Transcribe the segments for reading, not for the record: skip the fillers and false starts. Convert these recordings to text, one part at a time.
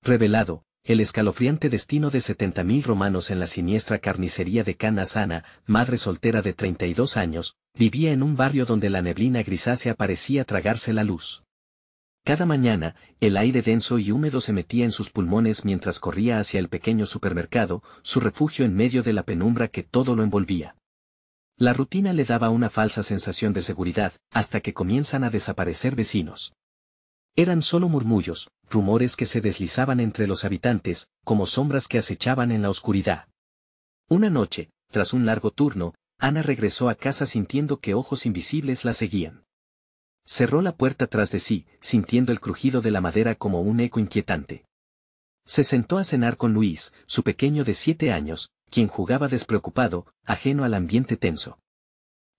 Revelado, el escalofriante destino de 70.000 romanos en la siniestra carnicería de Canas. Ana, madre soltera de 32 años, vivía en un barrio donde la neblina grisácea parecía tragarse la luz. Cada mañana, el aire denso y húmedo se metía en sus pulmones mientras corría hacia el pequeño supermercado, su refugio en medio de la penumbra que todo lo envolvía. La rutina le daba una falsa sensación de seguridad, hasta que comienzan a desaparecer vecinos. Eran solo murmullos, rumores que se deslizaban entre los habitantes, como sombras que acechaban en la oscuridad. Una noche, tras un largo turno, Ana regresó a casa sintiendo que ojos invisibles la seguían. Cerró la puerta tras de sí, sintiendo el crujido de la madera como un eco inquietante. Se sentó a cenar con Luis, su pequeño de 7 años, quien jugaba despreocupado, ajeno al ambiente tenso.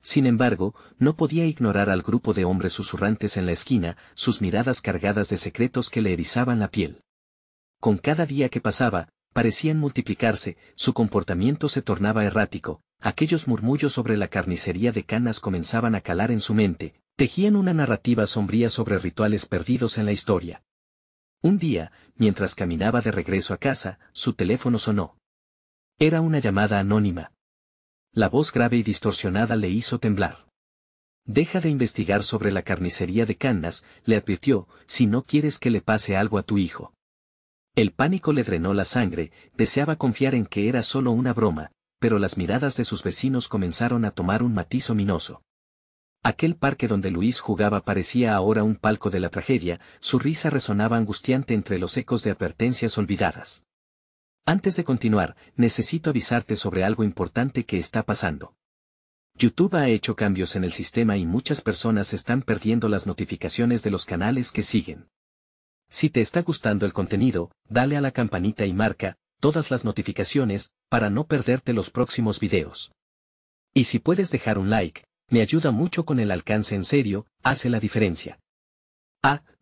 Sin embargo, no podía ignorar al grupo de hombres susurrantes en la esquina, sus miradas cargadas de secretos que le erizaban la piel. Con cada día que pasaba, parecían multiplicarse, su comportamiento se tornaba errático, aquellos murmullos sobre la carnicería de Canas comenzaban a calar en su mente, tejían una narrativa sombría sobre rituales perdidos en la historia. Un día, mientras caminaba de regreso a casa, su teléfono sonó. Era una llamada anónima. La voz grave y distorsionada le hizo temblar. «Deja de investigar sobre la carnicería de Canas», le advirtió, «si no quieres que le pase algo a tu hijo». El pánico le drenó la sangre, deseaba confiar en que era solo una broma, pero las miradas de sus vecinos comenzaron a tomar un matiz ominoso. Aquel parque donde Luis jugaba parecía ahora un palco de la tragedia, su risa resonaba angustiante entre los ecos de advertencias olvidadas. Antes de continuar, necesito avisarte sobre algo importante que está pasando. YouTube ha hecho cambios en el sistema y muchas personas están perdiendo las notificaciones de los canales que siguen. Si te está gustando el contenido, dale a la campanita y marca todas las notificaciones para no perderte los próximos videos. Y si puedes dejar un like, me ayuda mucho con el alcance, en serio, hace la diferencia.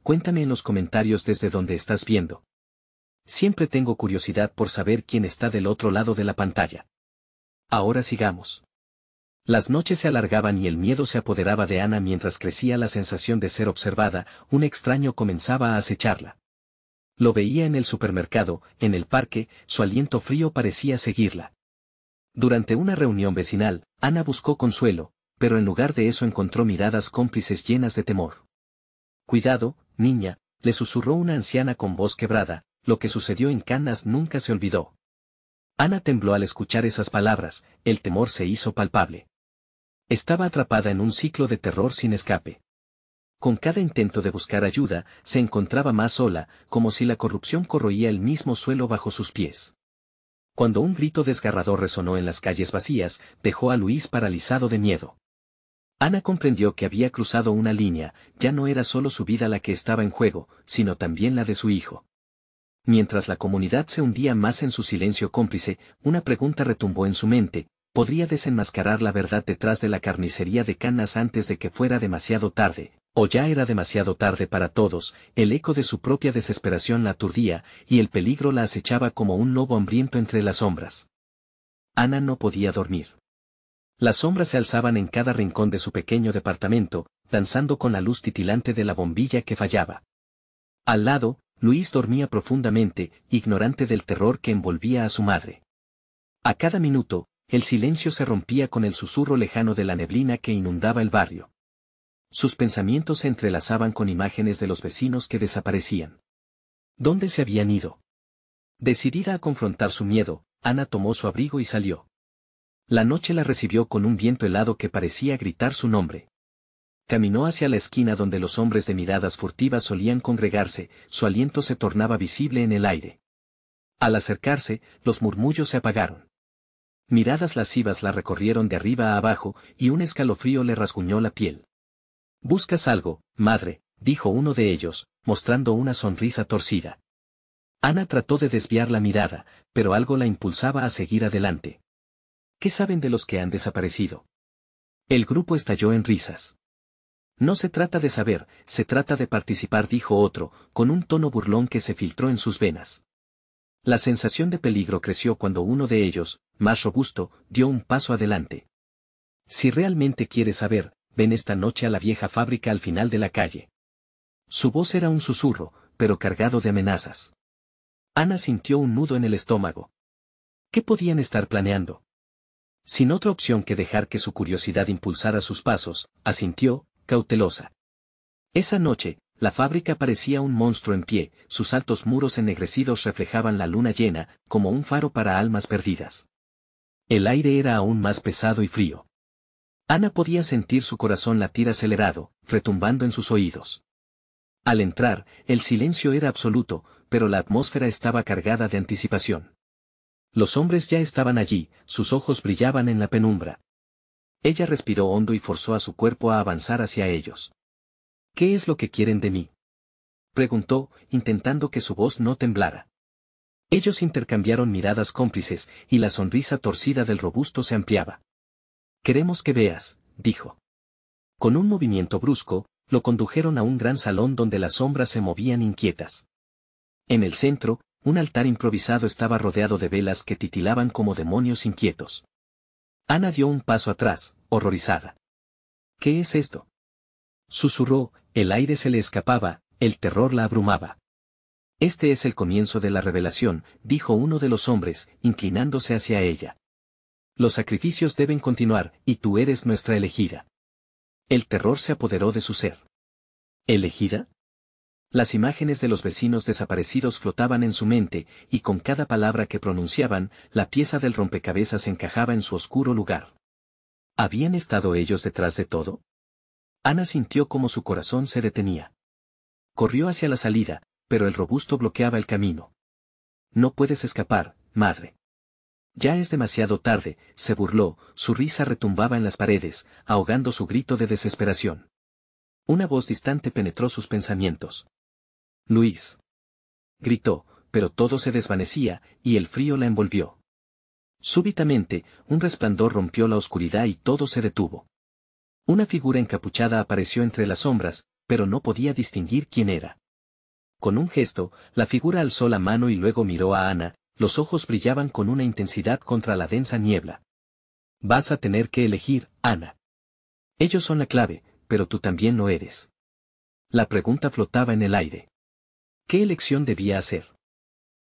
Cuéntame en los comentarios desde donde estás viendo. Siempre tengo curiosidad por saber quién está del otro lado de la pantalla. Ahora sigamos. Las noches se alargaban y el miedo se apoderaba de Ana mientras crecía la sensación de ser observada, un extraño comenzaba a acecharla. Lo veía en el supermercado, en el parque, su aliento frío parecía seguirla. Durante una reunión vecinal, Ana buscó consuelo, pero en lugar de eso encontró miradas cómplices llenas de temor. «Cuidado, niña», le susurró una anciana con voz quebrada, «lo que sucedió en Canas nunca se olvidó». Ana tembló al escuchar esas palabras, el temor se hizo palpable. Estaba atrapada en un ciclo de terror sin escape. Con cada intento de buscar ayuda, se encontraba más sola, como si la corrupción corroía el mismo suelo bajo sus pies. Cuando un grito desgarrador resonó en las calles vacías, dejó a Luis paralizado de miedo. Ana comprendió que había cruzado una línea, ya no era solo su vida la que estaba en juego, sino también la de su hijo. Mientras la comunidad se hundía más en su silencio cómplice, una pregunta retumbó en su mente: ¿podría desenmascarar la verdad detrás de la carnicería de Canas antes de que fuera demasiado tarde? ¿O ya era demasiado tarde para todos? El eco de su propia desesperación la aturdía, y el peligro la acechaba como un lobo hambriento entre las sombras. Ana no podía dormir. Las sombras se alzaban en cada rincón de su pequeño departamento, danzando con la luz titilante de la bombilla que fallaba. Al lado, Luis dormía profundamente, ignorante del terror que envolvía a su madre. A cada minuto, el silencio se rompía con el susurro lejano de la neblina que inundaba el barrio. Sus pensamientos se entrelazaban con imágenes de los vecinos que desaparecían. ¿Dónde se habían ido? Decidida a confrontar su miedo, Ana tomó su abrigo y salió. La noche la recibió con un viento helado que parecía gritar su nombre. Caminó hacia la esquina donde los hombres de miradas furtivas solían congregarse, su aliento se tornaba visible en el aire. Al acercarse, los murmullos se apagaron. Miradas lascivas la recorrieron de arriba a abajo, y un escalofrío le rasguñó la piel. «¿Buscas algo, madre?», dijo uno de ellos, mostrando una sonrisa torcida. Ana trató de desviar la mirada, pero algo la impulsaba a seguir adelante. «¿Qué saben de los que han desaparecido?». El grupo estalló en risas. «No se trata de saber, se trata de participar», dijo otro, con un tono burlón que se filtró en sus venas. La sensación de peligro creció cuando uno de ellos, más robusto, dio un paso adelante. «Si realmente quieres saber, ven esta noche a la vieja fábrica al final de la calle». Su voz era un susurro, pero cargado de amenazas. Ana sintió un nudo en el estómago. ¿Qué podían estar planeando? Sin otra opción que dejar que su curiosidad impulsara sus pasos, asintió, cautelosa. Esa noche, la fábrica parecía un monstruo en pie, sus altos muros ennegrecidos reflejaban la luna llena, como un faro para almas perdidas. El aire era aún más pesado y frío. Ana podía sentir su corazón latir acelerado, retumbando en sus oídos. Al entrar, el silencio era absoluto, pero la atmósfera estaba cargada de anticipación. Los hombres ya estaban allí, sus ojos brillaban en la penumbra. Ella respiró hondo y forzó a su cuerpo a avanzar hacia ellos. ¿Qué es lo que quieren de mí?, preguntó, intentando que su voz no temblara. Ellos intercambiaron miradas cómplices, y la sonrisa torcida del robusto se ampliaba. «Queremos que veas», dijo. Con un movimiento brusco, lo condujeron a un gran salón donde las sombras se movían inquietas. En el centro, un altar improvisado estaba rodeado de velas que titilaban como demonios inquietos. Ana dio un paso atrás, horrorizada. «¿Qué es esto?», susurró, el aire se le escapaba, el terror la abrumaba. «Este es el comienzo de la revelación», dijo uno de los hombres, inclinándose hacia ella. «Los sacrificios deben continuar, y tú eres nuestra elegida». El terror se apoderó de su ser. ¿Elegida? Las imágenes de los vecinos desaparecidos flotaban en su mente, y con cada palabra que pronunciaban, la pieza del rompecabezas encajaba en su oscuro lugar. ¿Habían estado ellos detrás de todo? Ana sintió como su corazón se detenía. Corrió hacia la salida, pero el robusto bloqueaba el camino. «No puedes escapar, madre». «Ya es demasiado tarde», se burló, su risa retumbaba en las paredes, ahogando su grito de desesperación. Una voz distante penetró sus pensamientos. «Luis», gritó, pero todo se desvanecía, y el frío la envolvió. Súbitamente, un resplandor rompió la oscuridad y todo se detuvo. Una figura encapuchada apareció entre las sombras, pero no podía distinguir quién era. Con un gesto, la figura alzó la mano y luego miró a Ana, los ojos brillaban con una intensidad contra la densa niebla. «Vas a tener que elegir, Ana. Ellos son la clave, pero tú también lo eres». La pregunta flotaba en el aire. ¿Qué elección debía hacer?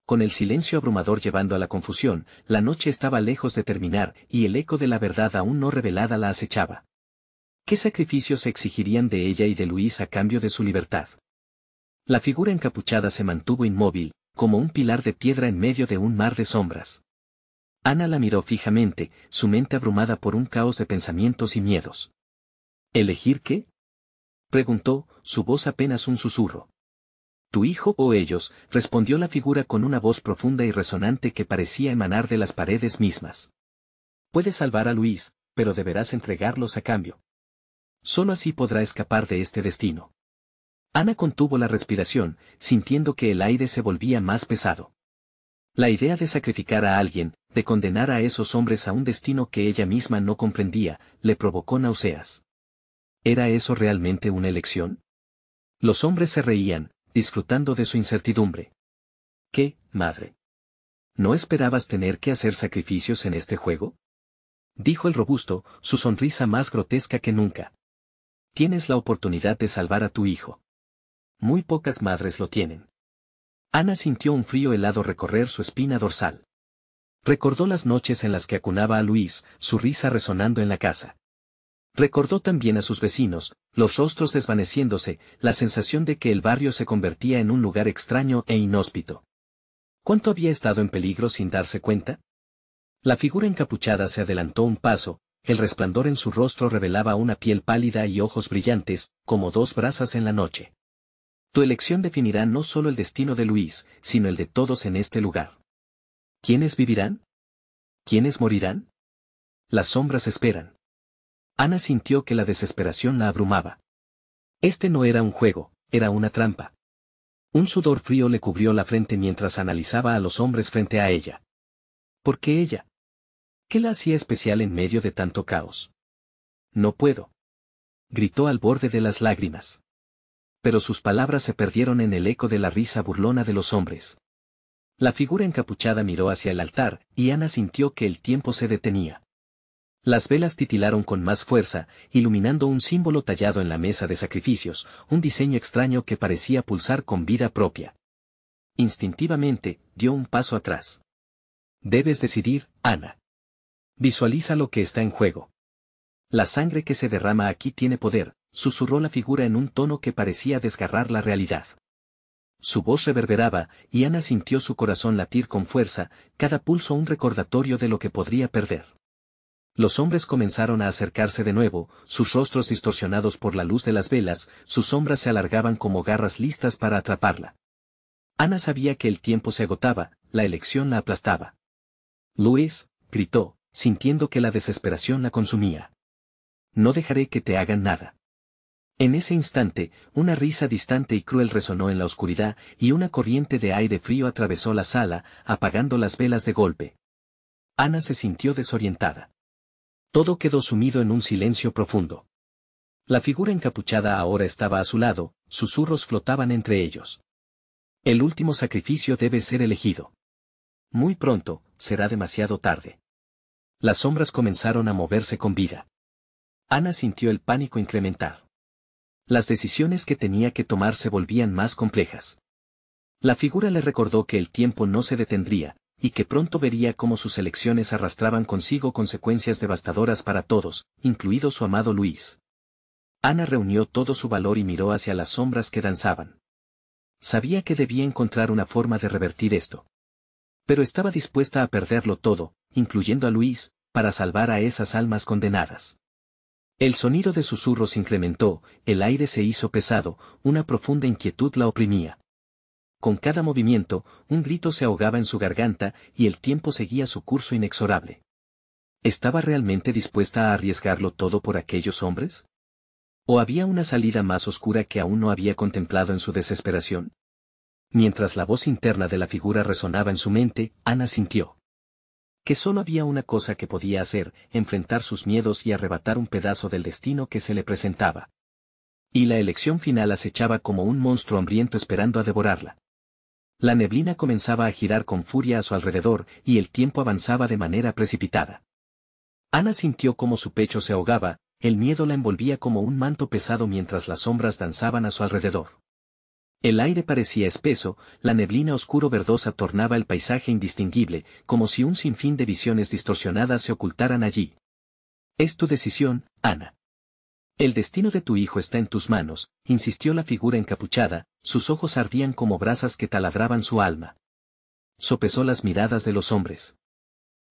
Con el silencio abrumador llevando a la confusión, la noche estaba lejos de terminar, y el eco de la verdad aún no revelada la acechaba. ¿Qué sacrificios se exigirían de ella y de Luis a cambio de su libertad? La figura encapuchada se mantuvo inmóvil, como un pilar de piedra en medio de un mar de sombras. Ana la miró fijamente, su mente abrumada por un caos de pensamientos y miedos. ¿Elegir qué?, preguntó, su voz apenas un susurro. «¿Tu hijo o ellos?», respondió la figura con una voz profunda y resonante que parecía emanar de las paredes mismas. «Puedes salvar a Luis, pero deberás entregarlos a cambio. Solo así podrá escapar de este destino». Ana contuvo la respiración, sintiendo que el aire se volvía más pesado. La idea de sacrificar a alguien, de condenar a esos hombres a un destino que ella misma no comprendía, le provocó náuseas. ¿Era eso realmente una elección? Los hombres se reían, disfrutando de su incertidumbre. «¿Qué, madre? ¿No esperabas tener que hacer sacrificios en este juego?», dijo el robusto, su sonrisa más grotesca que nunca. «Tienes la oportunidad de salvar a tu hijo. Muy pocas madres lo tienen». Ana sintió un frío helado recorrer su espina dorsal. Recordó las noches en las que acunaba a Luis, su risa resonando en la casa. Recordó también a sus vecinos, los rostros desvaneciéndose, la sensación de que el barrio se convertía en un lugar extraño e inhóspito. ¿Cuánto había estado en peligro sin darse cuenta? La figura encapuchada se adelantó un paso, el resplandor en su rostro revelaba una piel pálida y ojos brillantes, como dos brasas en la noche. «Tu elección definirá no solo el destino de Luis, sino el de todos en este lugar». ¿Quiénes vivirán? ¿Quiénes morirán? Las sombras esperan. Ana sintió que la desesperación la abrumaba. Este no era un juego, era una trampa. Un sudor frío le cubrió la frente mientras analizaba a los hombres frente a ella. ¿Por qué ella? ¿Qué la hacía especial en medio de tanto caos? «No puedo», gritó al borde de las lágrimas. Pero sus palabras se perdieron en el eco de la risa burlona de los hombres. La figura encapuchada miró hacia el altar, y Ana sintió que el tiempo se detenía. Las velas titilaron con más fuerza, iluminando un símbolo tallado en la mesa de sacrificios, un diseño extraño que parecía pulsar con vida propia. Instintivamente, dio un paso atrás. Debes decidir, Ana. Visualiza lo que está en juego. La sangre que se derrama aquí tiene poder, susurró la figura en un tono que parecía desgarrar la realidad. Su voz reverberaba, y Ana sintió su corazón latir con fuerza, cada pulso un recordatorio de lo que podría perder. Los hombres comenzaron a acercarse de nuevo, sus rostros distorsionados por la luz de las velas, sus sombras se alargaban como garras listas para atraparla. Ana sabía que el tiempo se agotaba, la elección la aplastaba. Luis, gritó, sintiendo que la desesperación la consumía. No dejaré que te hagan nada. En ese instante, una risa distante y cruel resonó en la oscuridad, y una corriente de aire frío atravesó la sala, apagando las velas de golpe. Ana se sintió desorientada. Todo quedó sumido en un silencio profundo. La figura encapuchada ahora estaba a su lado, susurros flotaban entre ellos. El último sacrificio debe ser elegido. Muy pronto, será demasiado tarde. Las sombras comenzaron a moverse con vida. Ana sintió el pánico incrementar. Las decisiones que tenía que tomar se volvían más complejas. La figura le recordó que el tiempo no se detendría, y que pronto vería cómo sus elecciones arrastraban consigo consecuencias devastadoras para todos, incluido su amado Luis. Ana reunió todo su valor y miró hacia las sombras que danzaban. Sabía que debía encontrar una forma de revertir esto. Pero estaba dispuesta a perderlo todo, incluyendo a Luis, para salvar a esas almas condenadas. El sonido de susurros incrementó, el aire se hizo pesado, una profunda inquietud la oprimía. Con cada movimiento, un grito se ahogaba en su garganta, y el tiempo seguía su curso inexorable. ¿Estaba realmente dispuesta a arriesgarlo todo por aquellos hombres? ¿O había una salida más oscura que aún no había contemplado en su desesperación? Mientras la voz interna de la figura resonaba en su mente, Ana sintió que solo había una cosa que podía hacer, enfrentar sus miedos y arrebatar un pedazo del destino que se le presentaba. Y la elección final acechaba como un monstruo hambriento esperando a devorarla. La neblina comenzaba a girar con furia a su alrededor, y el tiempo avanzaba de manera precipitada. Ana sintió como su pecho se ahogaba, el miedo la envolvía como un manto pesado mientras las sombras danzaban a su alrededor. El aire parecía espeso, la neblina oscuro-verdosa tornaba el paisaje indistinguible, como si un sinfín de visiones distorsionadas se ocultaran allí. Es tu decisión, Ana. El destino de tu hijo está en tus manos, insistió la figura encapuchada, sus ojos ardían como brasas que taladraban su alma. Sopesó las miradas de los hombres.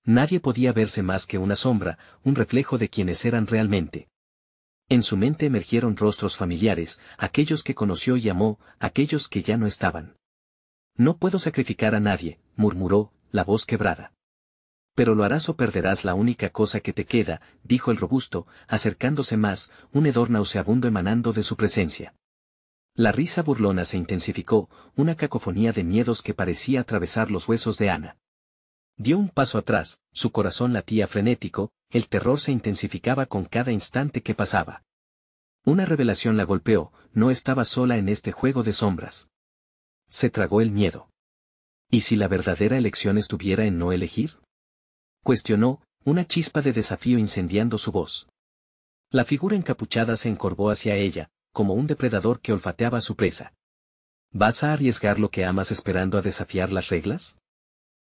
Nadie podía verse más que una sombra, un reflejo de quienes eran realmente. En su mente emergieron rostros familiares, aquellos que conoció y amó, aquellos que ya no estaban. No puedo sacrificar a nadie, murmuró, la voz quebrada. Pero lo harás o perderás la única cosa que te queda, dijo el robusto, acercándose más, un hedor nauseabundo emanando de su presencia. La risa burlona se intensificó, una cacofonía de miedos que parecía atravesar los huesos de Ana. Dio un paso atrás, su corazón latía frenético, el terror se intensificaba con cada instante que pasaba. Una revelación la golpeó, no estaba sola en este juego de sombras. Se tragó el miedo. ¿Y si la verdadera elección estuviera en no elegir? Cuestionó, una chispa de desafío incendiando su voz. La figura encapuchada se encorvó hacia ella, como un depredador que olfateaba a su presa. ¿Vas a arriesgar lo que amas esperando a desafiar las reglas?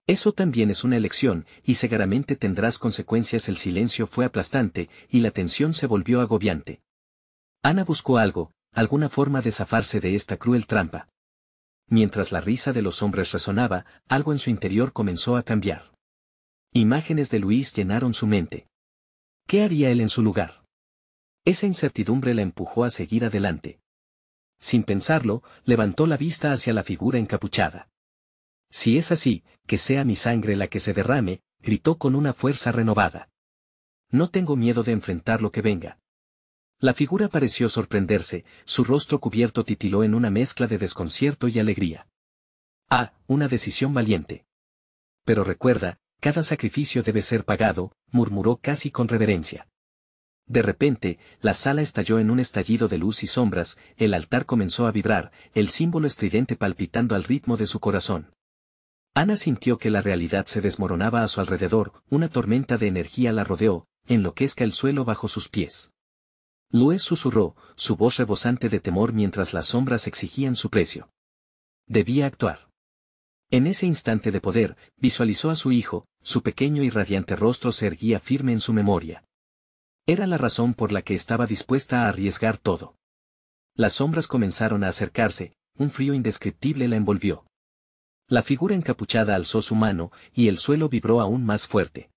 Eso también es una elección, y seguramente tendrás consecuencias. El silencio fue aplastante, y la tensión se volvió agobiante. Ana buscó algo, alguna forma de zafarse de esta cruel trampa. Mientras la risa de los hombres resonaba, algo en su interior comenzó a cambiar. Imágenes de Luis llenaron su mente. ¿Qué haría él en su lugar? Esa incertidumbre la empujó a seguir adelante. Sin pensarlo, levantó la vista hacia la figura encapuchada. Si es así, que sea mi sangre la que se derrame, gritó con una fuerza renovada. No tengo miedo de enfrentar lo que venga. La figura pareció sorprenderse, su rostro cubierto titiló en una mezcla de desconcierto y alegría. Ah, una decisión valiente. Pero recuerda, cada sacrificio debe ser pagado, murmuró casi con reverencia. De repente, la sala estalló en un estallido de luz y sombras, el altar comenzó a vibrar, el símbolo estridente palpitando al ritmo de su corazón. Ana sintió que la realidad se desmoronaba a su alrededor, una tormenta de energía la rodeó, enloquezca el suelo bajo sus pies. Luis susurró, su voz rebosante de temor mientras las sombras exigían su precio. Debía actuar. En ese instante de poder, visualizó a su hijo, su pequeño y radiante rostro se erguía firme en su memoria. Era la razón por la que estaba dispuesta a arriesgar todo. Las sombras comenzaron a acercarse, un frío indescriptible la envolvió. La figura encapuchada alzó su mano, y el suelo vibró aún más fuerte.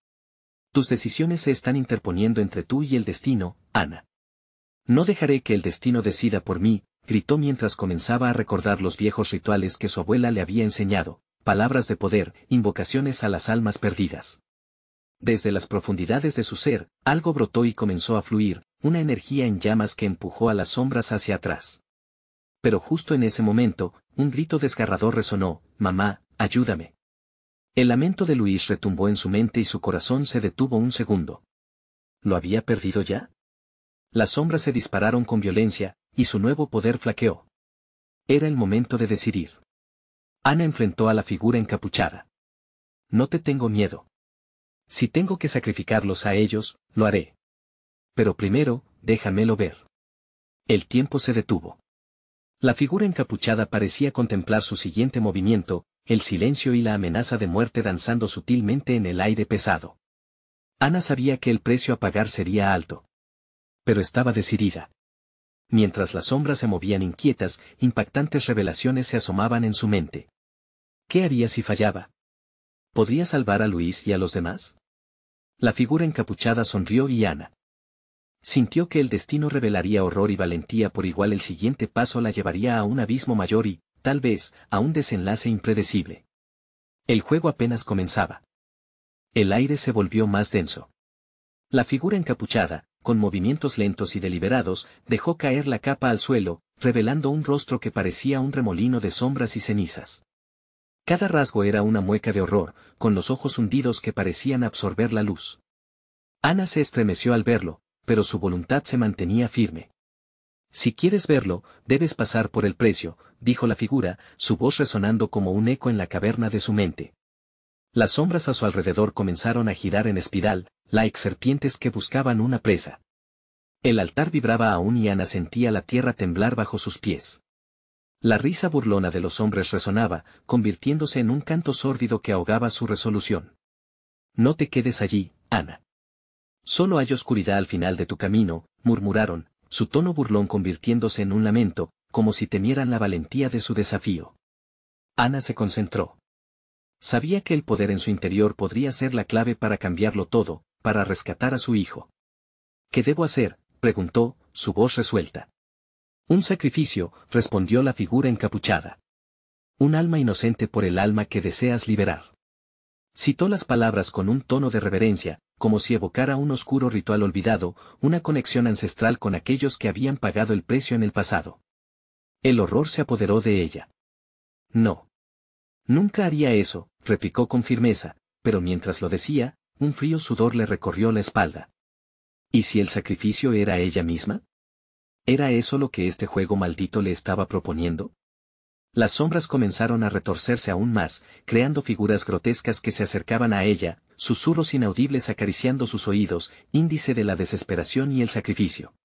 Tus decisiones se están interponiendo entre tú y el destino, Ana. No dejaré que el destino decida por mí, gritó mientras comenzaba a recordar los viejos rituales que su abuela le había enseñado, palabras de poder, invocaciones a las almas perdidas. Desde las profundidades de su ser, algo brotó y comenzó a fluir, una energía en llamas que empujó a las sombras hacia atrás. Pero justo en ese momento, un grito desgarrador resonó: «Mamá, ayúdame». El lamento de Luis retumbó en su mente y su corazón se detuvo un segundo. ¿Lo había perdido ya? Las sombras se dispararon con violencia, y su nuevo poder flaqueó. Era el momento de decidir. Ana enfrentó a la figura encapuchada. No te tengo miedo. Si tengo que sacrificarlos a ellos, lo haré. Pero primero, déjamelo ver. El tiempo se detuvo. La figura encapuchada parecía contemplar su siguiente movimiento, el silencio y la amenaza de muerte danzando sutilmente en el aire pesado. Ana sabía que el precio a pagar sería alto. Pero estaba decidida. Mientras las sombras se movían inquietas, impactantes revelaciones se asomaban en su mente. ¿Qué haría si fallaba? ¿Podría salvar a Luis y a los demás? La figura encapuchada sonrió y Ana sintió que el destino revelaría horror y valentía por igual. El siguiente paso la llevaría a un abismo mayor y, tal vez, a un desenlace impredecible. El juego apenas comenzaba. El aire se volvió más denso. La figura encapuchada, con movimientos lentos y deliberados, dejó caer la capa al suelo, revelando un rostro que parecía un remolino de sombras y cenizas. Cada rasgo era una mueca de horror, con los ojos hundidos que parecían absorber la luz. Ana se estremeció al verlo, pero su voluntad se mantenía firme. Si quieres verlo, debes pasar por el precio, dijo la figura, su voz resonando como un eco en la caverna de su mente. Las sombras a su alrededor comenzaron a girar en espiral, like serpientes que buscaban una presa. El altar vibraba aún y Ana sentía la tierra temblar bajo sus pies. La risa burlona de los hombres resonaba, convirtiéndose en un canto sórdido que ahogaba su resolución. No te quedes allí, Ana. Solo hay oscuridad al final de tu camino, murmuraron, su tono burlón convirtiéndose en un lamento, como si temieran la valentía de su desafío. Ana se concentró. Sabía que el poder en su interior podría ser la clave para cambiarlo todo, para rescatar a su hijo. ¿Qué debo hacer?, preguntó, su voz resuelta. Un sacrificio, respondió la figura encapuchada. Un alma inocente por el alma que deseas liberar. Citó las palabras con un tono de reverencia, como si evocara un oscuro ritual olvidado, una conexión ancestral con aquellos que habían pagado el precio en el pasado. El horror se apoderó de ella. No. Nunca haría eso, replicó con firmeza, pero mientras lo decía, un frío sudor le recorrió la espalda. ¿Y si el sacrificio era ella misma? ¿Era eso lo que este juego maldito le estaba proponiendo? Las sombras comenzaron a retorcerse aún más, creando figuras grotescas que se acercaban a ella, susurros inaudibles acariciando sus oídos, índice de la desesperación y el sacrificio.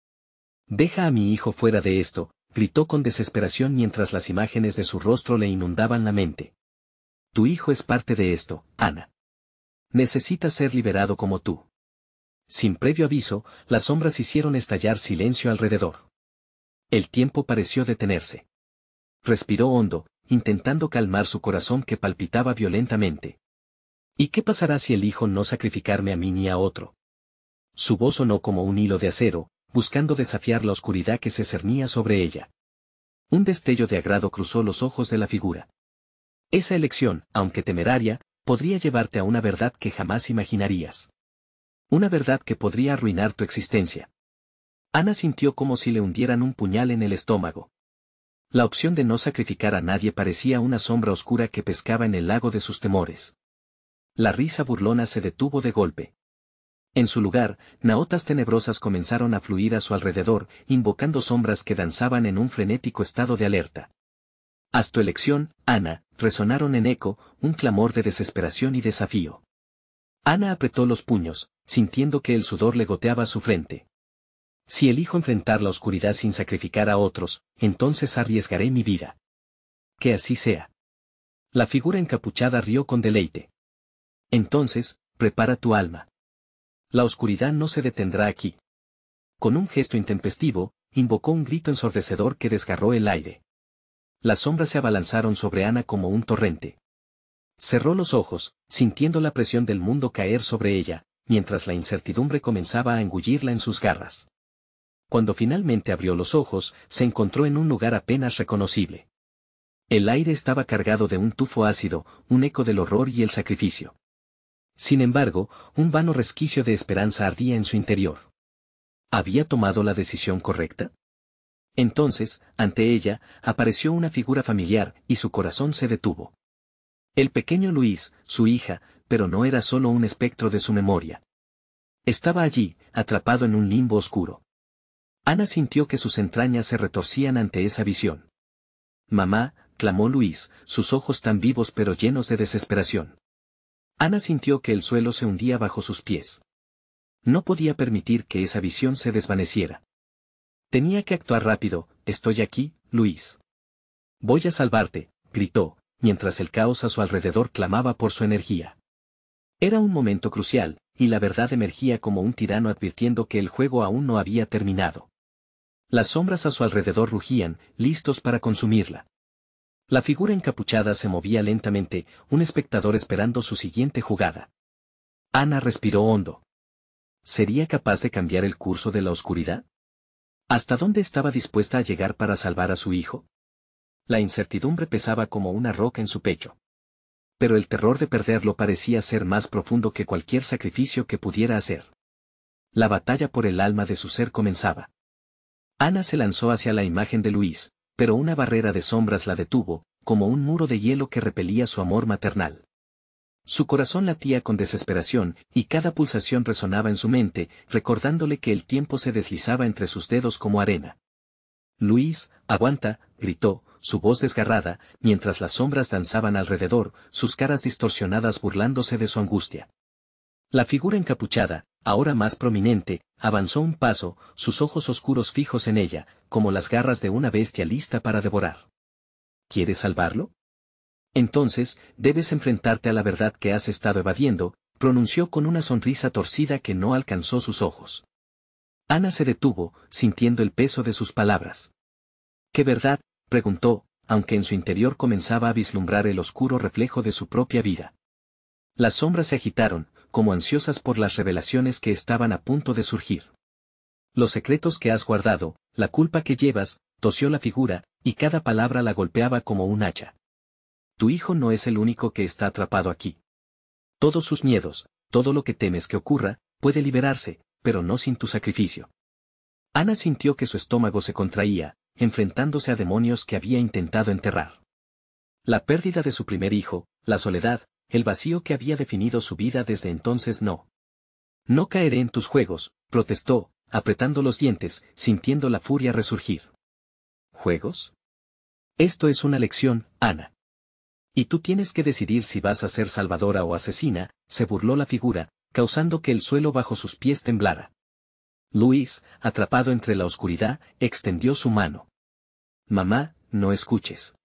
«Deja a mi hijo fuera de esto», gritó con desesperación mientras las imágenes de su rostro le inundaban la mente. «Tu hijo es parte de esto, Ana. Necesita ser liberado como tú». Sin previo aviso, las sombras hicieron estallar silencio alrededor. El tiempo pareció detenerse. Respiró hondo, intentando calmar su corazón que palpitaba violentamente. ¿Y qué pasará si elijo no sacrificarme a mí ni a otro? Su voz sonó como un hilo de acero, buscando desafiar la oscuridad que se cernía sobre ella. Un destello de agrado cruzó los ojos de la figura. Esa elección, aunque temeraria, podría llevarte a una verdad que jamás imaginarías. Una verdad que podría arruinar tu existencia. Ana sintió como si le hundieran un puñal en el estómago. La opción de no sacrificar a nadie parecía una sombra oscura que pescaba en el lago de sus temores. La risa burlona se detuvo de golpe. En su lugar, naotas tenebrosas comenzaron a fluir a su alrededor, invocando sombras que danzaban en un frenético estado de alerta. «Haz tu elección, Ana», resonaron en eco, un clamor de desesperación y desafío. Ana apretó los puños, sintiendo que el sudor le goteaba a su frente. «Si elijo enfrentar la oscuridad sin sacrificar a otros, entonces arriesgaré mi vida». «Que así sea». La figura encapuchada rió con deleite. Entonces, prepara tu alma. La oscuridad no se detendrá aquí. Con un gesto intempestivo, invocó un grito ensordecedor que desgarró el aire. Las sombras se abalanzaron sobre Ana como un torrente. Cerró los ojos, sintiendo la presión del mundo caer sobre ella, mientras la incertidumbre comenzaba a engullirla en sus garras. Cuando finalmente abrió los ojos, se encontró en un lugar apenas reconocible. El aire estaba cargado de un tufo ácido, un eco del horror y el sacrificio. Sin embargo, un vano resquicio de esperanza ardía en su interior. ¿Había tomado la decisión correcta? Entonces, ante ella, apareció una figura familiar, y su corazón se detuvo. El pequeño Luis, su hija, pero no era solo un espectro de su memoria. Estaba allí, atrapado en un limbo oscuro. Ana sintió que sus entrañas se retorcían ante esa visión. «Mamá», clamó Luis, sus ojos tan vivos pero llenos de desesperación. Ana sintió que el suelo se hundía bajo sus pies. No podía permitir que esa visión se desvaneciera. Tenía que actuar rápido. «Estoy aquí, Luis. Voy a salvarte», gritó, mientras el caos a su alrededor clamaba por su energía. Era un momento crucial, y la verdad emergía como un tirano advirtiendo que el juego aún no había terminado. Las sombras a su alrededor rugían, listos para consumirla. La figura encapuchada se movía lentamente, un espectador esperando su siguiente jugada. Ana respiró hondo. ¿Sería capaz de cambiar el curso de la oscuridad? ¿Hasta dónde estaba dispuesta a llegar para salvar a su hijo? La incertidumbre pesaba como una roca en su pecho. Pero el terror de perderlo parecía ser más profundo que cualquier sacrificio que pudiera hacer. La batalla por el alma de su ser comenzaba. Ana se lanzó hacia la imagen de Luis, pero una barrera de sombras la detuvo, como un muro de hielo que repelía su amor maternal. Su corazón latía con desesperación, y cada pulsación resonaba en su mente, recordándole que el tiempo se deslizaba entre sus dedos como arena. «Luis, aguanta», gritó, su voz desgarrada, mientras las sombras danzaban alrededor, sus caras distorsionadas burlándose de su angustia. La figura encapuchada, ahora más prominente, avanzó un paso, sus ojos oscuros fijos en ella, como las garras de una bestia lista para devorar. ¿Quieres salvarlo? Entonces, debes enfrentarte a la verdad que has estado evadiendo, pronunció con una sonrisa torcida que no alcanzó sus ojos. Ana se detuvo, sintiendo el peso de sus palabras. ¿Qué verdad?, preguntó, aunque en su interior comenzaba a vislumbrar el oscuro reflejo de su propia vida. Las sombras se agitaron, como ansiosas por las revelaciones que estaban a punto de surgir. Los secretos que has guardado, la culpa que llevas, tosió la figura, y cada palabra la golpeaba como un hacha. Tu hijo no es el único que está atrapado aquí. Todos sus miedos, todo lo que temes que ocurra, puede liberarse, pero no sin tu sacrificio. Ana sintió que su estómago se contraía, enfrentándose a demonios que había intentado enterrar. La pérdida de su primer hijo, la soledad, el vacío que había definido su vida desde entonces no. No caeré en tus juegos, protestó, apretando los dientes, sintiendo la furia resurgir. ¿Juegos? Esto es una lección, Ana. Y tú tienes que decidir si vas a ser salvadora o asesina, se burló la figura, causando que el suelo bajo sus pies temblara. Luis, atrapado entre la oscuridad, extendió su mano. Mamá, no escuches.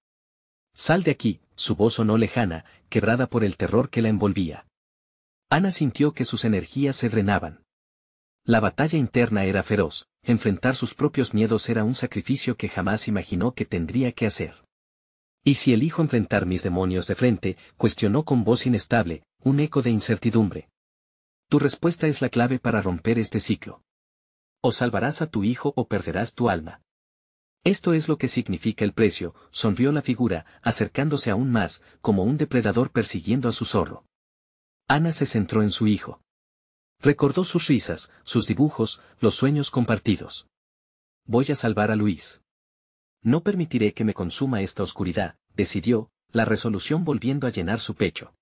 Sal de aquí, su voz sonó lejana, quebrada por el terror que la envolvía. Ana sintió que sus energías se drenaban. La batalla interna era feroz, enfrentar sus propios miedos era un sacrificio que jamás imaginó que tendría que hacer. ¿Y si elijo enfrentar mis demonios de frente?, cuestionó con voz inestable, un eco de incertidumbre. Tu respuesta es la clave para romper este ciclo. O salvarás a tu hijo o perderás tu alma. Esto es lo que significa el precio, sonrió la figura, acercándose aún más, como un depredador persiguiendo a su zorro. Ana se centró en su hijo. Recordó sus risas, sus dibujos, los sueños compartidos. Voy a salvar a Luis. No permitiré que me consuma esta oscuridad, decidió, la resolución volviendo a llenar su pecho.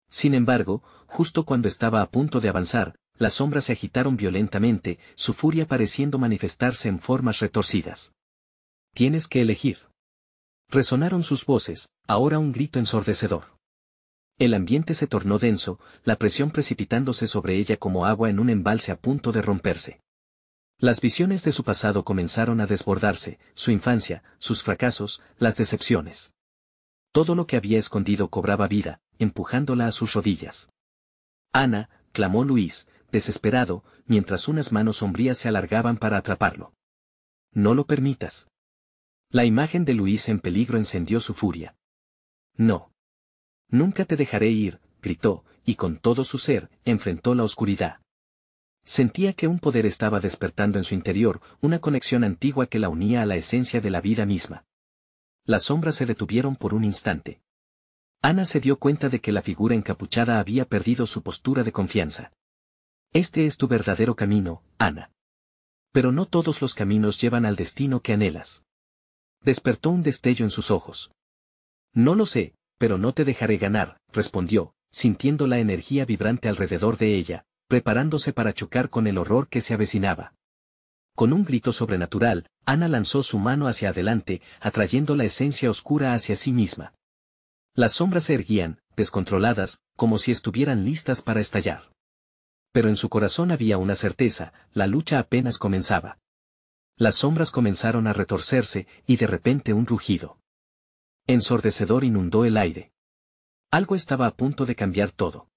Sin embargo, justo cuando estaba a punto de avanzar, las sombras se agitaron violentamente, su furia pareciendo manifestarse en formas retorcidas. Tienes que elegir. Resonaron sus voces, ahora un grito ensordecedor. El ambiente se tornó denso, la presión precipitándose sobre ella como agua en un embalse a punto de romperse. Las visiones de su pasado comenzaron a desbordarse, su infancia, sus fracasos, las decepciones. Todo lo que había escondido cobraba vida, empujándola a sus rodillas. Ana, clamó Luis, desesperado, mientras unas manos sombrías se alargaban para atraparlo. No lo permitas. La imagen de Luis en peligro encendió su furia. No. Nunca te dejaré ir, gritó, y con todo su ser, enfrentó la oscuridad. Sentía que un poder estaba despertando en su interior, una conexión antigua que la unía a la esencia de la vida misma. Las sombras se detuvieron por un instante. Ana se dio cuenta de que la figura encapuchada había perdido su postura de confianza. Este es tu verdadero camino, Ana. Pero no todos los caminos llevan al destino que anhelas. Despertó un destello en sus ojos. No lo sé, pero no te dejaré ganar, respondió, sintiendo la energía vibrante alrededor de ella, preparándose para chocar con el horror que se avecinaba. Con un grito sobrenatural, Ana lanzó su mano hacia adelante, atrayendo la esencia oscura hacia sí misma. Las sombras se erguían, descontroladas, como si estuvieran listas para estallar. Pero en su corazón había una certeza, la lucha apenas comenzaba. Las sombras comenzaron a retorcerse, y de repente un rugido ensordecedor inundó el aire. Algo estaba a punto de cambiar todo.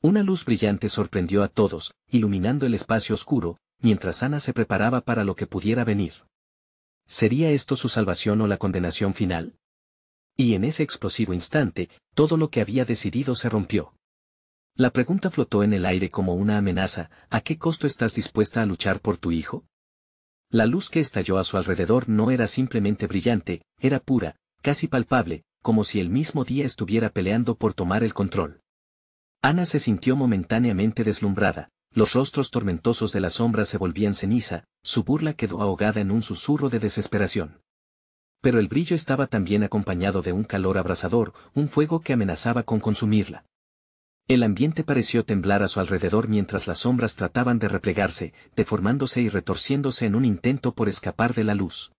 Una luz brillante sorprendió a todos, iluminando el espacio oscuro, mientras Ana se preparaba para lo que pudiera venir. ¿Sería esto su salvación o la condenación final? Y en ese explosivo instante, todo lo que había decidido se rompió. La pregunta flotó en el aire como una amenaza: ¿a qué costo estás dispuesta a luchar por tu hijo? La luz que estalló a su alrededor no era simplemente brillante, era pura, casi palpable, como si el mismo día estuviera peleando por tomar el control. Ana se sintió momentáneamente deslumbrada, los rostros tormentosos de las sombras se volvían ceniza, su burla quedó ahogada en un susurro de desesperación. Pero el brillo estaba también acompañado de un calor abrasador, un fuego que amenazaba con consumirla. El ambiente pareció temblar a su alrededor mientras las sombras trataban de replegarse, deformándose y retorciéndose en un intento por escapar de la luz.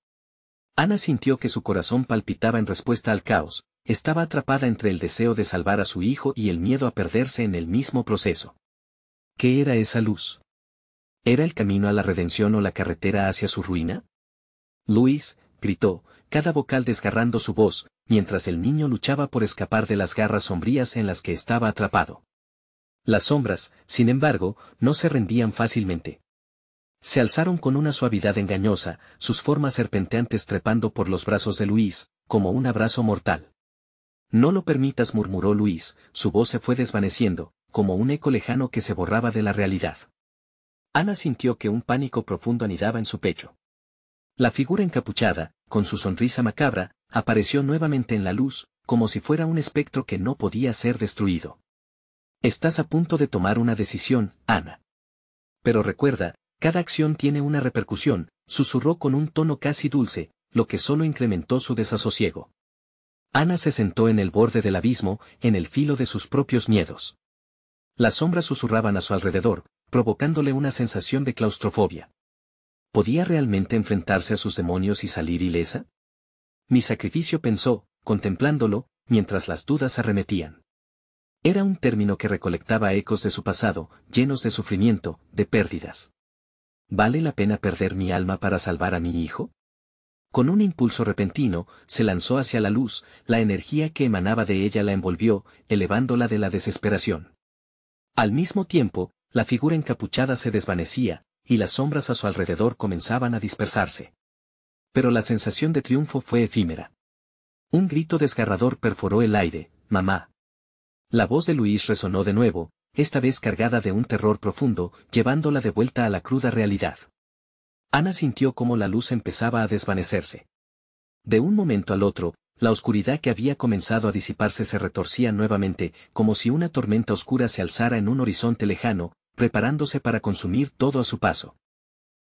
Ana sintió que su corazón palpitaba en respuesta al caos, estaba atrapada entre el deseo de salvar a su hijo y el miedo a perderse en el mismo proceso. ¿Qué era esa luz? ¿Era el camino a la redención o la carretera hacia su ruina? Luis, gritó, cada vocal desgarrando su voz, mientras el niño luchaba por escapar de las garras sombrías en las que estaba atrapado. Las sombras, sin embargo, no se rendían fácilmente. Se alzaron con una suavidad engañosa, sus formas serpenteantes trepando por los brazos de Luis, como un abrazo mortal. No lo permitas, murmuró Luis, su voz se fue desvaneciendo, como un eco lejano que se borraba de la realidad. Ana sintió que un pánico profundo anidaba en su pecho. La figura encapuchada, con su sonrisa macabra, apareció nuevamente en la luz, como si fuera un espectro que no podía ser destruido. Estás a punto de tomar una decisión, Ana. Pero recuerda, cada acción tiene una repercusión, susurró con un tono casi dulce, lo que solo incrementó su desasosiego. Ana se sentó en el borde del abismo, en el filo de sus propios miedos. Las sombras susurraban a su alrededor, provocándole una sensación de claustrofobia. ¿Podía realmente enfrentarse a sus demonios y salir ilesa? Mi sacrificio, pensó, contemplándolo, mientras las dudas arremetían. Era un término que recolectaba ecos de su pasado, llenos de sufrimiento, de pérdidas. ¿Vale la pena perder mi alma para salvar a mi hijo? Con un impulso repentino, se lanzó hacia la luz, la energía que emanaba de ella la envolvió, elevándola de la desesperación. Al mismo tiempo, la figura encapuchada se desvanecía, y las sombras a su alrededor comenzaban a dispersarse. Pero la sensación de triunfo fue efímera. Un grito desgarrador perforó el aire: «¡Mamá!». La voz de Luis resonó de nuevo, esta vez cargada de un terror profundo, llevándola de vuelta a la cruda realidad. Ana sintió cómo la luz empezaba a desvanecerse. De un momento al otro, la oscuridad que había comenzado a disiparse se retorcía nuevamente, como si una tormenta oscura se alzara en un horizonte lejano, preparándose para consumir todo a su paso.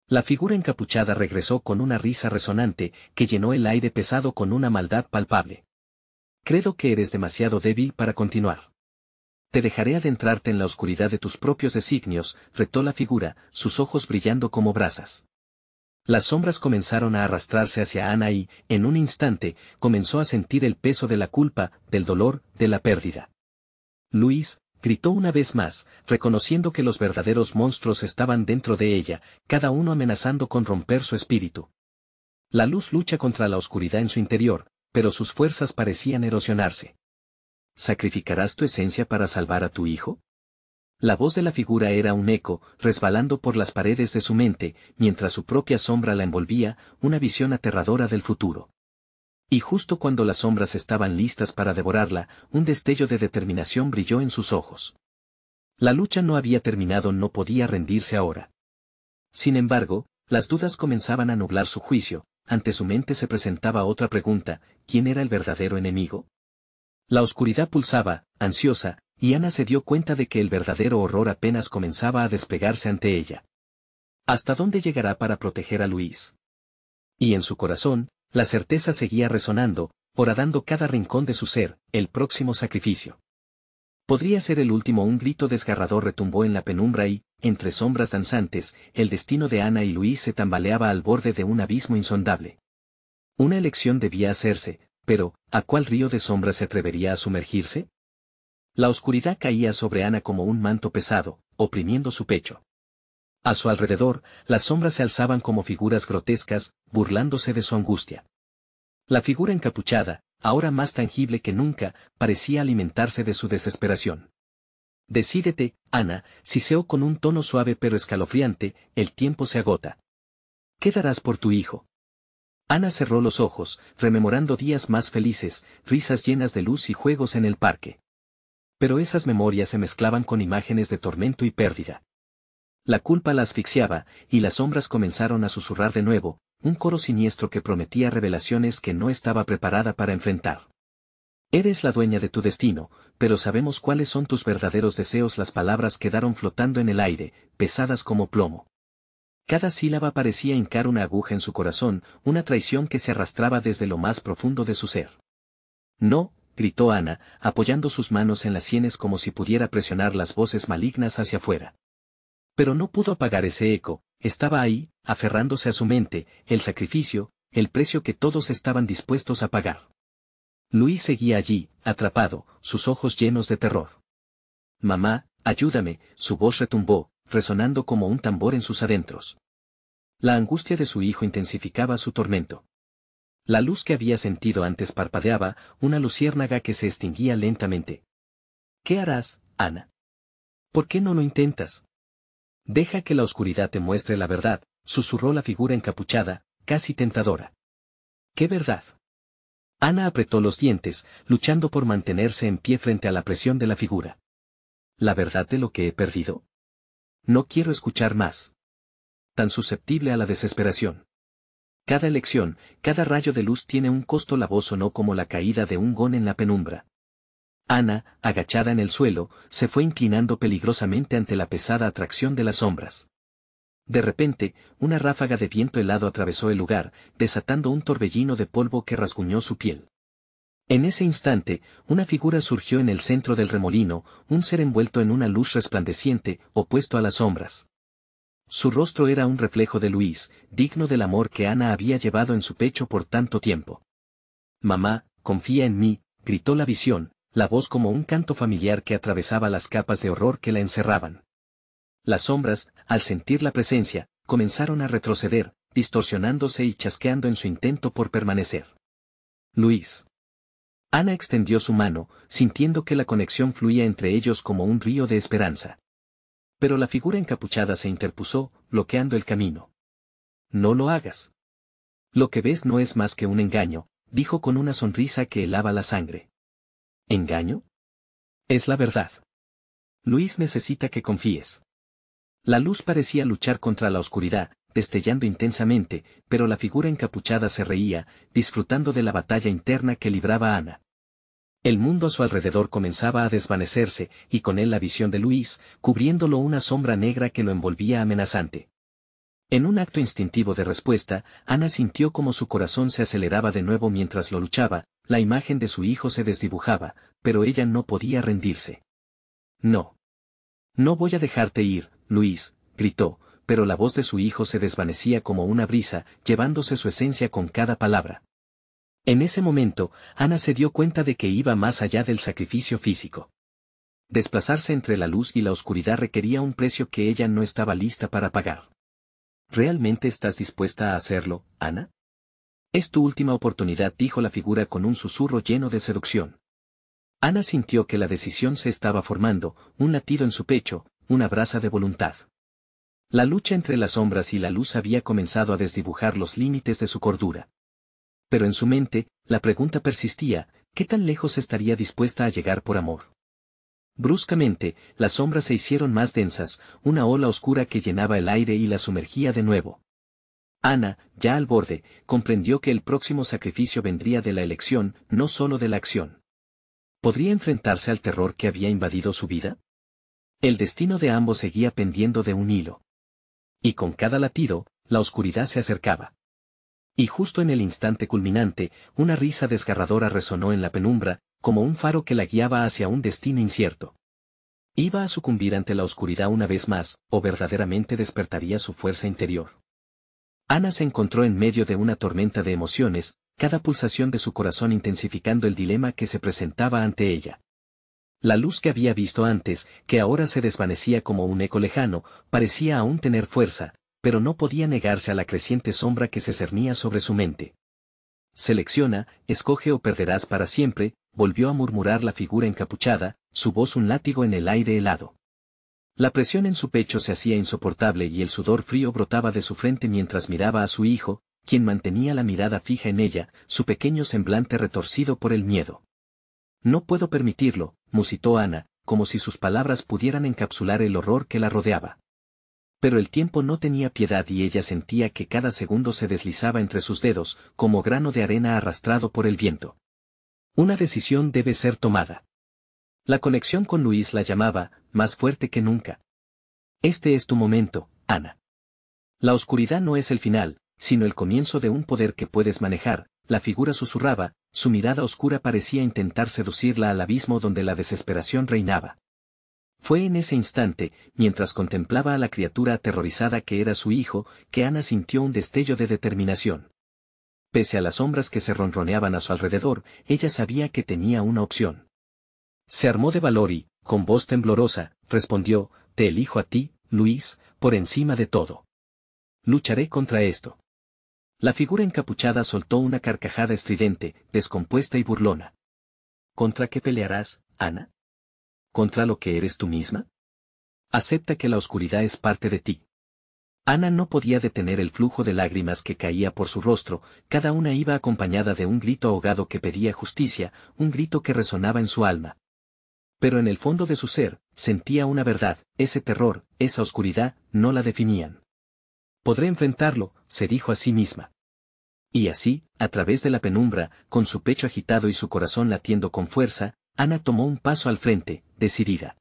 La figura encapuchada regresó con una risa resonante, que llenó el aire pesado con una maldad palpable. «Creo que eres demasiado débil para continuar. Te dejaré adentrarte en la oscuridad de tus propios designios», retó la figura, sus ojos brillando como brasas. Las sombras comenzaron a arrastrarse hacia Ana y, en un instante, comenzó a sentir el peso de la culpa, del dolor, de la pérdida. «Luis», gritó una vez más, reconociendo que los verdaderos monstruos estaban dentro de ella, cada uno amenazando con romper su espíritu. La luz lucha contra la oscuridad en su interior, pero sus fuerzas parecían erosionarse. ¿Sacrificarás tu esencia para salvar a tu hijo? La voz de la figura era un eco, resbalando por las paredes de su mente, mientras su propia sombra la envolvía, una visión aterradora del futuro. Y justo cuando las sombras estaban listas para devorarla, un destello de determinación brilló en sus ojos. La lucha no había terminado, no podía rendirse ahora. Sin embargo, las dudas comenzaban a nublar su juicio, ante su mente se presentaba otra pregunta: ¿quién era el verdadero enemigo? La oscuridad pulsaba, ansiosa, y Ana se dio cuenta de que el verdadero horror apenas comenzaba a desplegarse ante ella. ¿Hasta dónde llegará para proteger a Luis? Y en su corazón, la certeza seguía resonando, horadando cada rincón de su ser: el próximo sacrificio. Podría ser el último. Un grito desgarrador retumbó en la penumbra y, entre sombras danzantes, el destino de Ana y Luis se tambaleaba al borde de un abismo insondable. Una elección debía hacerse, pero, ¿a cuál río de sombras se atrevería a sumergirse? La oscuridad caía sobre Ana como un manto pesado, oprimiendo su pecho. A su alrededor, las sombras se alzaban como figuras grotescas, burlándose de su angustia. La figura encapuchada, ahora más tangible que nunca, parecía alimentarse de su desesperación. Decídete, Ana, siseó con un tono suave pero escalofriante: el tiempo se agota. ¿Qué darás por tu hijo? Ana cerró los ojos, rememorando días más felices, risas llenas de luz y juegos en el parque. Pero esas memorias se mezclaban con imágenes de tormento y pérdida. La culpa la asfixiaba, y las sombras comenzaron a susurrar de nuevo, un coro siniestro que prometía revelaciones que no estaba preparada para enfrentar. Eres la dueña de tu destino, pero sabemos cuáles son tus verdaderos deseos. Las palabras quedaron flotando en el aire, pesadas como plomo. Cada sílaba parecía hincar una aguja en su corazón, una traición que se arrastraba desde lo más profundo de su ser. No, gritó Ana, apoyando sus manos en las sienes como si pudiera presionar las voces malignas hacia afuera. Pero no pudo apagar ese eco, estaba ahí, aferrándose a su mente: el sacrificio, el precio que todos estaban dispuestos a pagar. Luis seguía allí, atrapado, sus ojos llenos de terror. Mamá, ayúdame, su voz retumbó, resonando como un tambor en sus adentros. La angustia de su hijo intensificaba su tormento. La luz que había sentido antes parpadeaba, una luciérnaga que se extinguía lentamente. ¿Qué harás, Ana? ¿Por qué no lo intentas? Deja que la oscuridad te muestre la verdad, susurró la figura encapuchada, casi tentadora. ¿Qué verdad? Ana apretó los dientes, luchando por mantenerse en pie frente a la presión de la figura. ¿La verdad de lo que he perdido? No quiero escuchar más. Tan susceptible a la desesperación. Cada elección, cada rayo de luz tiene un costo. La voz sonó como la caída de un gón en la penumbra. Ana, agachada en el suelo, se fue inclinando peligrosamente ante la pesada atracción de las sombras. De repente, una ráfaga de viento helado atravesó el lugar, desatando un torbellino de polvo que rasguñó su piel. En ese instante, una figura surgió en el centro del remolino, un ser envuelto en una luz resplandeciente, opuesto a las sombras. Su rostro era un reflejo de Luis, digno del amor que Ana había llevado en su pecho por tanto tiempo. Mamá, confía en mí, gritó la visión, la voz como un canto familiar que atravesaba las capas de horror que la encerraban. Las sombras, al sentir la presencia, comenzaron a retroceder, distorsionándose y chasqueando en su intento por permanecer. Luis. Ana extendió su mano, sintiendo que la conexión fluía entre ellos como un río de esperanza. Pero la figura encapuchada se interpuso, bloqueando el camino. No lo hagas. Lo que ves no es más que un engaño, dijo con una sonrisa que helaba la sangre. ¿Engaño? Es la verdad. Luis necesita que confíes. La luz parecía luchar contra la oscuridad, destellando intensamente, pero la figura encapuchada se reía, disfrutando de la batalla interna que libraba Ana. El mundo a su alrededor comenzaba a desvanecerse, y con él la visión de Luis, cubriéndolo una sombra negra que lo envolvía amenazante. En un acto instintivo de respuesta, Ana sintió como su corazón se aceleraba de nuevo mientras lo luchaba, la imagen de su hijo se desdibujaba, pero ella no podía rendirse. No. No voy a dejarte ir, Luis, gritó, pero la voz de su hijo se desvanecía como una brisa, llevándose su esencia con cada palabra. En ese momento, Ana se dio cuenta de que iba más allá del sacrificio físico. Desplazarse entre la luz y la oscuridad requería un precio que ella no estaba lista para pagar. ¿Realmente estás dispuesta a hacerlo, Ana? Es tu última oportunidad, dijo la figura con un susurro lleno de seducción. Ana sintió que la decisión se estaba formando, un latido en su pecho, una brasa de voluntad. La lucha entre las sombras y la luz había comenzado a desdibujar los límites de su cordura. Pero en su mente, la pregunta persistía, ¿qué tan lejos estaría dispuesta a llegar por amor? Bruscamente, las sombras se hicieron más densas, una ola oscura que llenaba el aire y la sumergía de nuevo. Ana, ya al borde, comprendió que el próximo sacrificio vendría de la elección, no solo de la acción. ¿Podría enfrentarse al terror que había invadido su vida? El destino de ambos seguía pendiendo de un hilo. Y con cada latido, la oscuridad se acercaba. Y justo en el instante culminante, una risa desgarradora resonó en la penumbra, como un faro que la guiaba hacia un destino incierto. ¿Iba a sucumbir ante la oscuridad una vez más, o verdaderamente despertaría su fuerza interior? Ana se encontró en medio de una tormenta de emociones, cada pulsación de su corazón intensificando el dilema que se presentaba ante ella. La luz que había visto antes, que ahora se desvanecía como un eco lejano, parecía aún tener fuerza, pero no podía negarse a la creciente sombra que se cernía sobre su mente. Selecciona, escoge o perderás para siempre, volvió a murmurar la figura encapuchada, su voz un látigo en el aire helado. La presión en su pecho se hacía insoportable y el sudor frío brotaba de su frente mientras miraba a su hijo, quien mantenía la mirada fija en ella, su pequeño semblante retorcido por el miedo. No puedo permitirlo, musitó Ana, como si sus palabras pudieran encapsular el horror que la rodeaba. Pero el tiempo no tenía piedad y ella sentía que cada segundo se deslizaba entre sus dedos, como grano de arena arrastrado por el viento. Una decisión debe ser tomada. La conexión con Luis la llamaba, más fuerte que nunca. Este es tu momento, Ana. La oscuridad no es el final, sino el comienzo de un poder que puedes manejar, la figura susurraba, su mirada oscura parecía intentar seducirla al abismo donde la desesperación reinaba. Fue en ese instante, mientras contemplaba a la criatura aterrorizada que era su hijo, que Ana sintió un destello de determinación. Pese a las sombras que se ronroneaban a su alrededor, ella sabía que tenía una opción. Se armó de valor y, con voz temblorosa, respondió, te elijo a ti, Luis, por encima de todo. Lucharé contra esto. La figura encapuchada soltó una carcajada estridente, descompuesta y burlona. ¿Contra qué pelearás, Ana? ¿Contra lo que eres tú misma? Acepta que la oscuridad es parte de ti. Ana no podía detener el flujo de lágrimas que caía por su rostro, cada una iba acompañada de un grito ahogado que pedía justicia, un grito que resonaba en su alma. Pero en el fondo de su ser, sentía una verdad, ese terror, esa oscuridad, no la definían. Podré enfrentarlo, se dijo a sí misma. Y así, a través de la penumbra, con su pecho agitado y su corazón latiendo con fuerza, Ana tomó un paso al frente, decidida.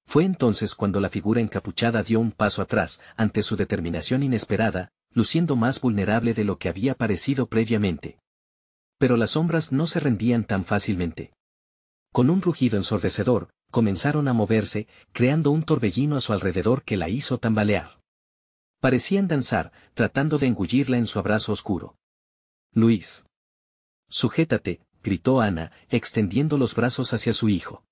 Fue entonces cuando la figura encapuchada dio un paso atrás, ante su determinación inesperada, luciendo más vulnerable de lo que había parecido previamente. Pero las sombras no se rendían tan fácilmente. Con un rugido ensordecedor, comenzaron a moverse, creando un torbellino a su alrededor que la hizo tambalear. Parecían danzar, tratando de engullirla en su abrazo oscuro. Luis. Sujétate, gritó Ana, extendiendo los brazos hacia su hijo.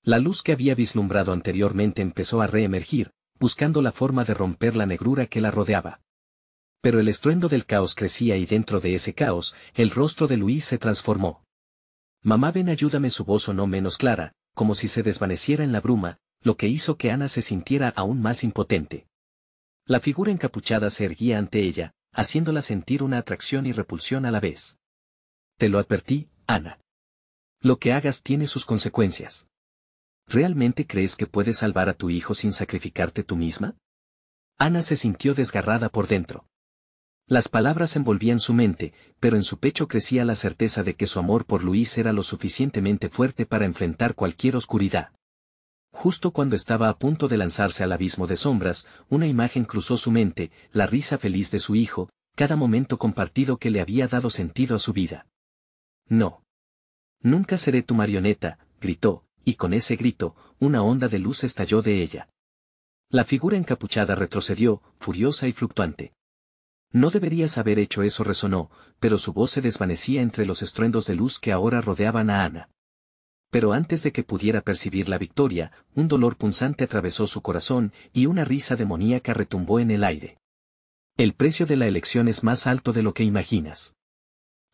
La luz que había vislumbrado anteriormente empezó a reemergir, buscando la forma de romper la negrura que la rodeaba. Pero el estruendo del caos crecía y dentro de ese caos, el rostro de Luis se transformó. Mamá, ven, ayúdame, su voz sonó menos clara, como si se desvaneciera en la bruma, lo que hizo que Ana se sintiera aún más impotente. La figura encapuchada se erguía ante ella, haciéndola sentir una atracción y repulsión a la vez. Te lo advertí, Ana. Lo que hagas tiene sus consecuencias. ¿Realmente crees que puedes salvar a tu hijo sin sacrificarte tú misma? Ana se sintió desgarrada por dentro. Las palabras envolvían su mente, pero en su pecho crecía la certeza de que su amor por Luis era lo suficientemente fuerte para enfrentar cualquier oscuridad. Justo cuando estaba a punto de lanzarse al abismo de sombras, una imagen cruzó su mente, la risa feliz de su hijo, cada momento compartido que le había dado sentido a su vida. No. Nunca seré tu marioneta, gritó, y con ese grito, una onda de luz estalló de ella. La figura encapuchada retrocedió, furiosa y fluctuante. No deberías haber hecho eso, resonó, pero su voz se desvanecía entre los estruendos de luz que ahora rodeaban a Ana. Pero antes de que pudiera percibir la victoria, un dolor punzante atravesó su corazón y una risa demoníaca retumbó en el aire. El precio de la elección es más alto de lo que imaginas.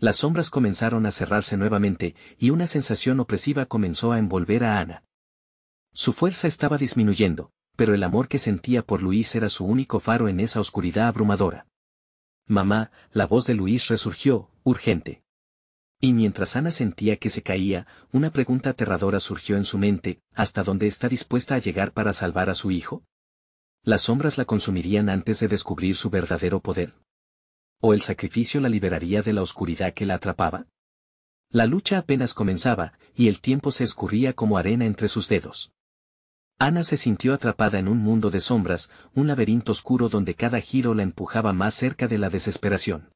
Las sombras comenzaron a cerrarse nuevamente, y una sensación opresiva comenzó a envolver a Ana. Su fuerza estaba disminuyendo, pero el amor que sentía por Luis era su único faro en esa oscuridad abrumadora. Mamá, la voz de Luis resurgió, urgente. Y mientras Ana sentía que se caía, una pregunta aterradora surgió en su mente: ¿hasta dónde está dispuesta a llegar para salvar a su hijo? ¿Las sombras la consumirían antes de descubrir su verdadero poder? ¿O el sacrificio la liberaría de la oscuridad que la atrapaba? La lucha apenas comenzaba, y el tiempo se escurría como arena entre sus dedos. Ana se sintió atrapada en un mundo de sombras, un laberinto oscuro donde cada giro la empujaba más cerca de la desesperación.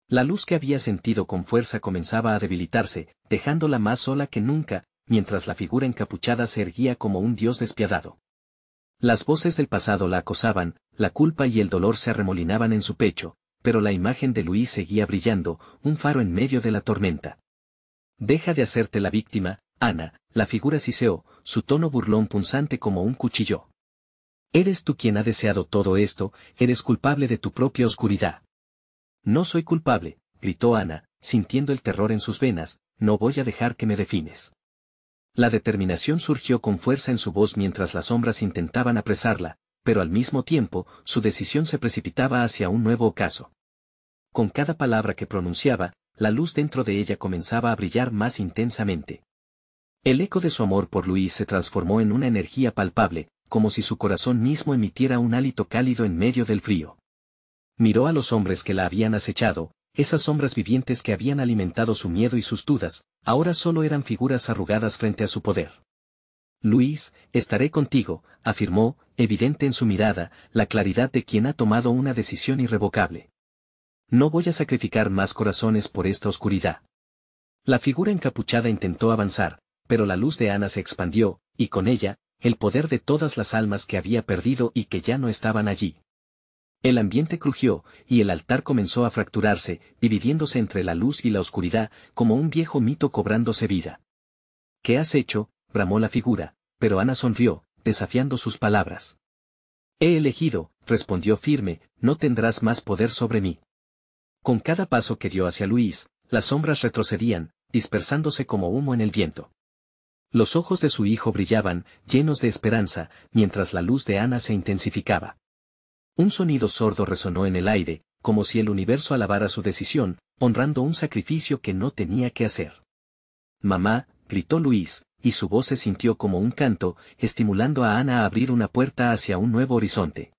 La luz que había sentido con fuerza comenzaba a debilitarse, dejándola más sola que nunca, mientras la figura encapuchada se erguía como un dios despiadado. Las voces del pasado la acosaban, la culpa y el dolor se arremolinaban en su pecho, pero la imagen de Luis seguía brillando, un faro en medio de la tormenta. «Deja de hacerte la víctima, Ana», la figura siseó, su tono burlón punzante como un cuchillo. «Eres tú quien ha deseado todo esto, eres culpable de tu propia oscuridad». «No soy culpable», gritó Ana, sintiendo el terror en sus venas, «no voy a dejar que me defines». La determinación surgió con fuerza en su voz mientras las sombras intentaban apresarla, pero al mismo tiempo, su decisión se precipitaba hacia un nuevo ocaso. Con cada palabra que pronunciaba, la luz dentro de ella comenzaba a brillar más intensamente. El eco de su amor por Luis se transformó en una energía palpable, como si su corazón mismo emitiera un hálito cálido en medio del frío. Miró a los hombres que la habían acechado, esas sombras vivientes que habían alimentado su miedo y sus dudas, ahora solo eran figuras arrugadas frente a su poder. «Luis, estaré contigo», afirmó, evidente en su mirada, la claridad de quien ha tomado una decisión irrevocable. «No voy a sacrificar más corazones por esta oscuridad». La figura encapuchada intentó avanzar, pero la luz de Ana se expandió, y con ella, el poder de todas las almas que había perdido y que ya no estaban allí. El ambiente crujió, y el altar comenzó a fracturarse, dividiéndose entre la luz y la oscuridad, como un viejo mito cobrándose vida. «¿Qué has hecho?», bramó la figura, pero Ana sonrió, desafiando sus palabras. «He elegido», respondió firme, «no tendrás más poder sobre mí». Con cada paso que dio hacia Luis, las sombras retrocedían, dispersándose como humo en el viento. Los ojos de su hijo brillaban, llenos de esperanza, mientras la luz de Ana se intensificaba. Un sonido sordo resonó en el aire, como si el universo alabara su decisión, honrando un sacrificio que no tenía que hacer. «Mamá», gritó Luis, y su voz se sintió como un canto, estimulando a Ana a abrir una puerta hacia un nuevo horizonte.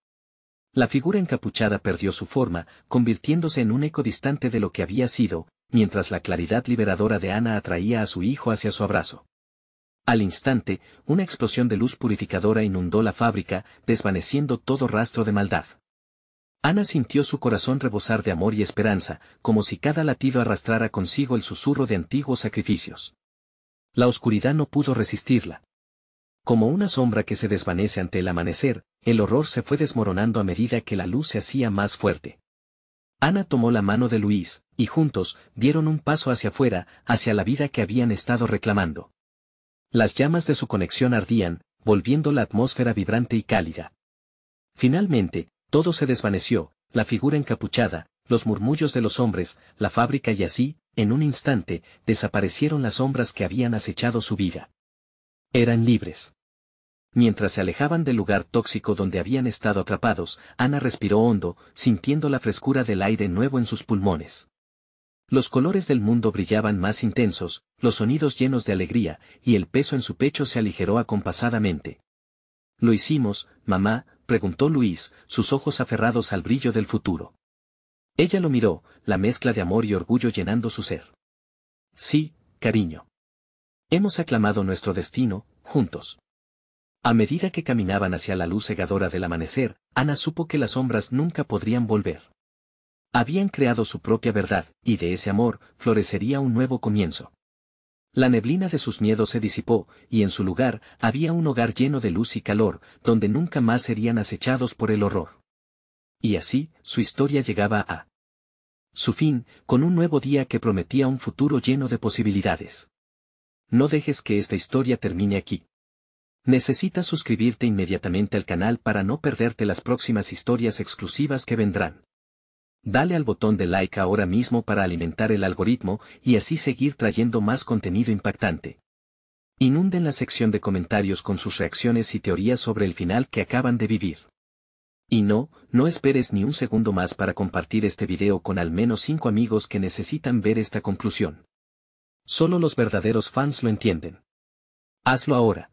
La figura encapuchada perdió su forma, convirtiéndose en un eco distante de lo que había sido, mientras la claridad liberadora de Ana atraía a su hijo hacia su abrazo. Al instante, una explosión de luz purificadora inundó la fábrica, desvaneciendo todo rastro de maldad. Ana sintió su corazón rebosar de amor y esperanza, como si cada latido arrastrara consigo el susurro de antiguos sacrificios. La oscuridad no pudo resistirla. Como una sombra que se desvanece ante el amanecer, el horror se fue desmoronando a medida que la luz se hacía más fuerte. Ana tomó la mano de Luis, y juntos, dieron un paso hacia afuera, hacia la vida que habían estado reclamando. Las llamas de su conexión ardían, volviendo la atmósfera vibrante y cálida. Finalmente, todo se desvaneció, la figura encapuchada, los murmullos de los hombres, la fábrica y así, en un instante, desaparecieron las sombras que habían acechado su vida. Eran libres. Mientras se alejaban del lugar tóxico donde habían estado atrapados, Ana respiró hondo, sintiendo la frescura del aire nuevo en sus pulmones. Los colores del mundo brillaban más intensos, los sonidos llenos de alegría, y el peso en su pecho se aligeró acompasadamente. «¿Lo hicimos, mamá?», preguntó Luis, sus ojos aferrados al brillo del futuro. Ella lo miró, la mezcla de amor y orgullo llenando su ser. «Sí, cariño. Hemos aclamado nuestro destino, juntos». A medida que caminaban hacia la luz cegadora del amanecer, Ana supo que las sombras nunca podrían volver. Habían creado su propia verdad, y de ese amor, florecería un nuevo comienzo. La neblina de sus miedos se disipó, y en su lugar, había un hogar lleno de luz y calor, donde nunca más serían acechados por el horror. Y así, su historia llegaba a su fin, con un nuevo día que prometía un futuro lleno de posibilidades. No dejes que esta historia termine aquí. Necesitas suscribirte inmediatamente al canal para no perderte las próximas historias exclusivas que vendrán. Dale al botón de like ahora mismo para alimentar el algoritmo y así seguir trayendo más contenido impactante. Inunden la sección de comentarios con sus reacciones y teorías sobre el final que acaban de vivir. Y no esperes ni un segundo más para compartir este video con al menos 5 amigos que necesitan ver esta conclusión. Solo los verdaderos fans lo entienden. Hazlo ahora.